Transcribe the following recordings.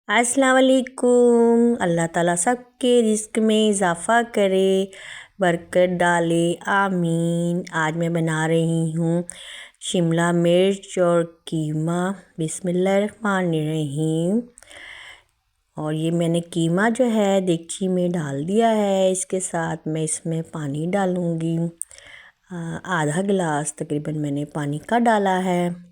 अस्सलाम वालेकुम। अल्लाह ताला सबके रिस्क में इजाफ़ा करे, बरकत डाले, आमीन। आज मैं बना रही हूँ शिमला मिर्च और कीमा। बिस्मिल्लाहिर्रहमानिर्रहीम। और ये मैंने कीमा जो है देगची में डाल दिया है। इसके साथ मैं इसमें पानी डालूँगी। आधा गिलास तकरीबन मैंने पानी का डाला है।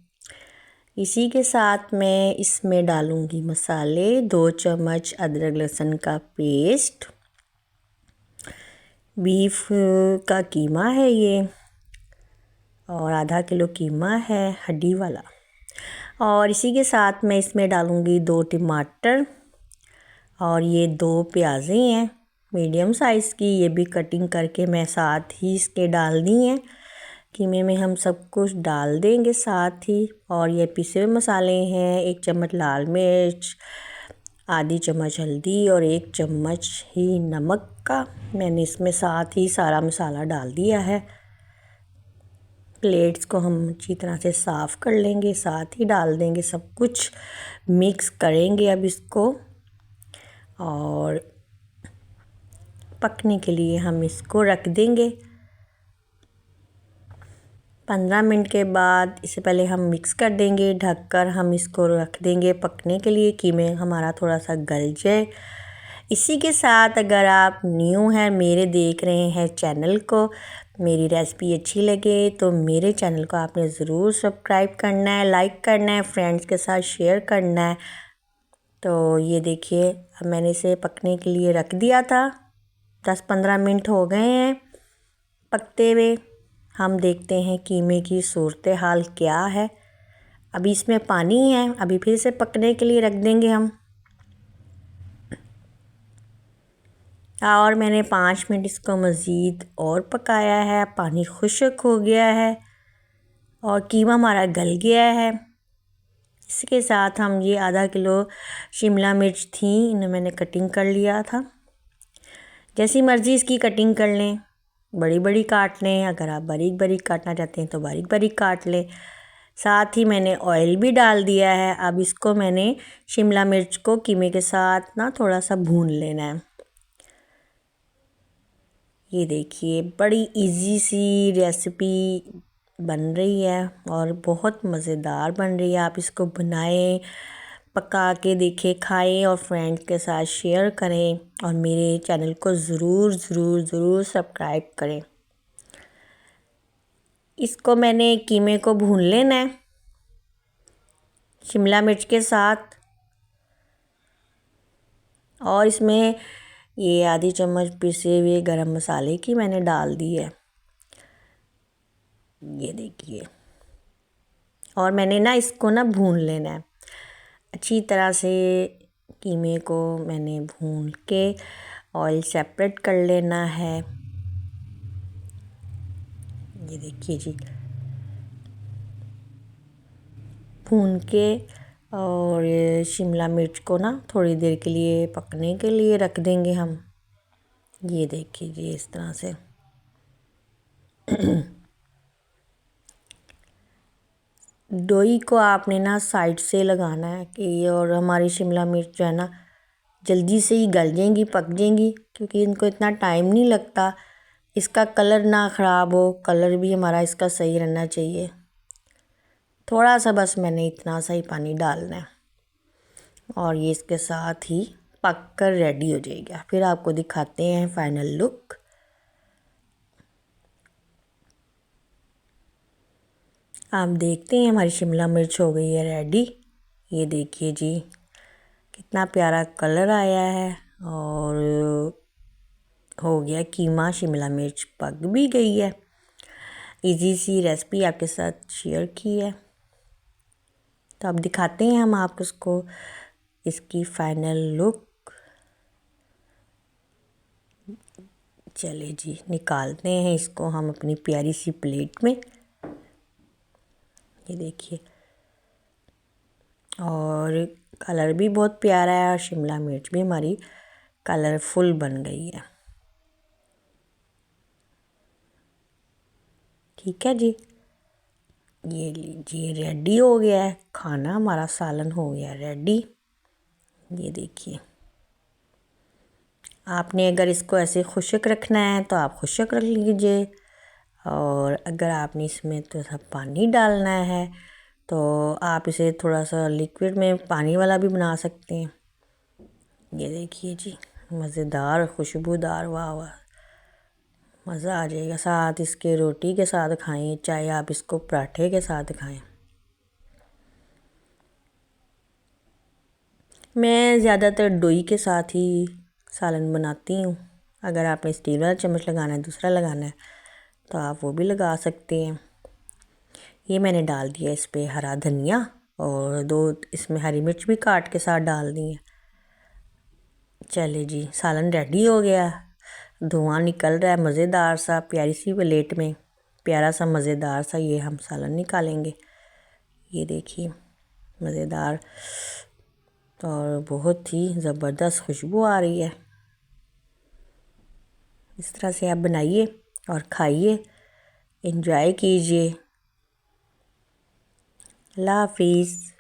इसी के साथ मैं इसमें डालूँगी मसाले। 2 चम्मच अदरक लहसुन का पेस्ट। बीफ का कीमा है ये, और आधा किलो कीमा है हड्डी वाला। और इसी के साथ मैं इसमें डालूँगी 2 टमाटर, और ये 2 प्याज़ें हैं मीडियम साइज़ की, ये भी कटिंग करके मैं साथ ही इसके डाल दी हैं। कीमे में हम सब कुछ डाल देंगे साथ ही। और ये पिसे हुए मसाले हैं, 1 चम्मच लाल मिर्च, आधी चम्मच हल्दी और 1 चम्मच ही नमक का मैंने इसमें साथ ही सारा मसाला डाल दिया है। प्लेट्स को हम अच्छी तरह से साफ़ कर लेंगे, साथ ही डाल देंगे, सब कुछ मिक्स करेंगे अब इसको। और पकने के लिए हम इसको रख देंगे। 15 मिनट के बाद इससे पहले हम मिक्स कर देंगे, ढककर हम इसको रख देंगे पकने के लिए, कीमे हमारा थोड़ा सा गल जाए। इसी के साथ अगर आप न्यू हैं, मेरे देख रहे हैं चैनल को, मेरी रेसिपी अच्छी लगे तो मेरे चैनल को आपने ज़रूर सब्सक्राइब करना है, लाइक करना है, फ्रेंड्स के साथ शेयर करना है। तो ये देखिए, अब मैंने इसे पकने के लिए रख दिया था। 10-15 मिनट हो गए हैं पकते हुए। हम देखते हैं कीमे की सूरत हाल क्या है। अभी इसमें पानी है, अभी फिर से पकने के लिए रख देंगे हम। और मैंने 5 मिनट इसको मज़ीद और पकाया है। पानी खुश्क हो गया है और कीमा हमारा गल गया है। इसके साथ हम ये आधा किलो शिमला मिर्च थी, इन्हें मैंने कटिंग कर लिया था। जैसी मर्ज़ी इसकी कटिंग कर लें, बड़ी बड़ी काट लें, अगर आप बारीक बारीक काटना चाहते हैं तो बारीक बारीक काट लें। साथ ही मैंने ऑयल भी डाल दिया है। अब इसको मैंने शिमला मिर्च को कीमे के साथ ना थोड़ा सा भून लेना है। ये देखिए, बड़ी इजी सी रेसिपी बन रही है और बहुत मज़ेदार बन रही है। आप इसको बनाएं, पका के देखें, खाएं और फ्रेंड्स के साथ शेयर करें, और मेरे चैनल को ज़रूर ज़रूर ज़रूर सब्सक्राइब करें। इसको मैंने कीमे को भून लेना है शिमला मिर्च के साथ। और इसमें ये आधी चम्मच पिसे हुए गरम मसाले की मैंने डाल दी है, ये देखिए। और मैंने ना इसको ना भून लेना है अच्छी तरह से। कीमे को मैंने भून के ऑयल सेपरेट कर लेना है, ये देखिए जी। भून के और शिमला मिर्च को ना थोड़ी देर के लिए पकने के लिए रख देंगे हम। ये देखिए जी, इस तरह से। डोई को आपने ना साइड से लगाना है कि, और हमारी शिमला मिर्च जो है ना जल्दी से ही गल जाएंगी, पक जाएंगी, क्योंकि इनको इतना टाइम नहीं लगता। इसका कलर ना ख़राब हो, कलर भी हमारा इसका सही रहना चाहिए। थोड़ा सा बस मैंने इतना सा ही पानी डालना है, और ये इसके साथ ही पक कर रेडी हो जाएगा। फिर आपको दिखाते हैं फाइनल लुक। आप देखते हैं हमारी शिमला मिर्च हो गई है रेडी। ये देखिए जी, कितना प्यारा कलर आया है, और हो गया कीमा। शिमला मिर्च पक भी गई है। इजी सी रेसिपी आपके साथ शेयर की है। तो अब दिखाते हैं हम आपको उसको, इसकी फाइनल लुक। चले जी, निकालते हैं इसको हम अपनी प्यारी सी प्लेट में। ये देखिए, और कलर भी बहुत प्यारा है, और शिमला मिर्च भी हमारी कलरफुल बन गई है। ठीक है जी, ये लीजिए रेडी हो गया है खाना हमारा। सालन हो गया रेडी। ये देखिए, आपने अगर इसको ऐसे खुश्क रखना है तो आप खुश्क रख लीजिए, और अगर आपने इसमें थोड़ा सा पानी डालना है तो आप इसे थोड़ा सा लिक्विड में पानी वाला भी बना सकते हैं। ये देखिए जी, मज़ेदार खुशबूदार, वाह वाह, मज़ा आ जाएगा। साथ इसके रोटी के साथ खाएं, चाहे आप इसको पराठे के साथ खाएं। मैं ज़्यादातर दोई के साथ ही सालन बनाती हूँ। अगर आपने स्टील वाला चम्मच लगाना है, दूसरा लगाना है, तो आप वो भी लगा सकते हैं। ये मैंने डाल दिया इस पर हरा धनिया, और 2 इसमें हरी मिर्च भी काट के साथ डाल दी है। चले जी, सालन रेडी हो गया, धुआं निकल रहा है मज़ेदार सा। प्यारी सी प्लेट में प्यारा सा मज़ेदार सा ये हम सालन निकालेंगे। ये देखिए, मज़ेदार और बहुत ही ज़बरदस्त खुशबू आ रही है। इस तरह से आप बनाइए और खाइए, एंजॉय कीजिए। अल्लाह हाफिज़।